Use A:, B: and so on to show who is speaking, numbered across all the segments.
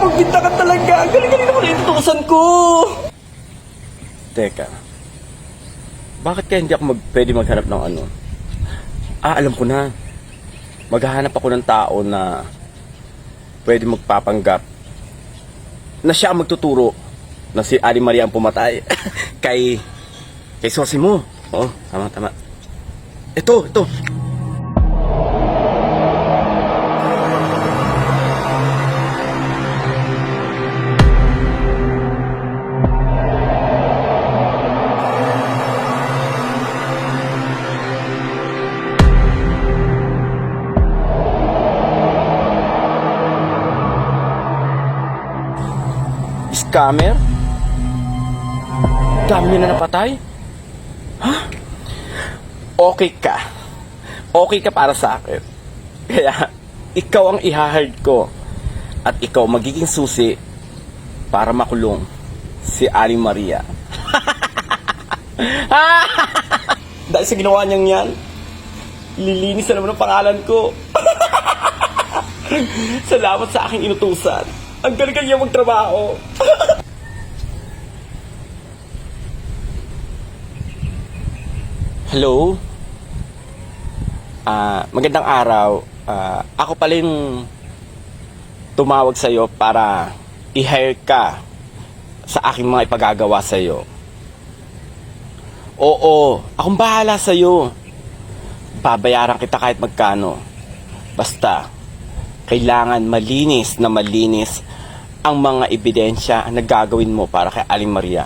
A: magbinta ka talaga. Galing-galing naman na itutusan ko.
B: Teka, bakit kaya hindi ako pwede maghanap ng ano? Alam ko na. Maghahanap ako ng tao na pwede magpapanggap na siya ang magtuturo na si Ali Maria ang pumatay kay Sosimo. Oo, tama. Ito. Scammer? Dami na napatay? Ha? Okay ka para sa akin. Kaya ikaw ang ihahard ko at ikaw magiging susi para makulong si Ali Maria. Dahil sa ginawa niyang yan, lilinis na naman ang pangalan ko. Salamat sa aking inutusan. Ang galing niya magtrabaho. Hello? Magandang araw. Ako pala yung tumawag sa'yo para i-hire ka sa aking mga ipagagawa sa'yo. Oo, akong bahala sa'yo. Babayaran kita kahit magkano. Basta, kailangan malinis ang mga ebidensya na gagawin mo para kay Aling Maria.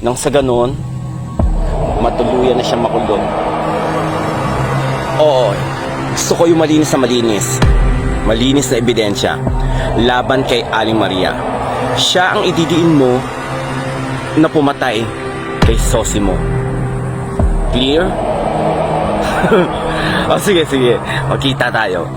B: Nang sa ganun, matuluyan na siya makulong. Oo, gusto ko yung malinis na ebidensya laban kay Aling Maria. Siya ang ididiin mo na pumatay kay Sosimo. Clear? Sige, magkita tayo.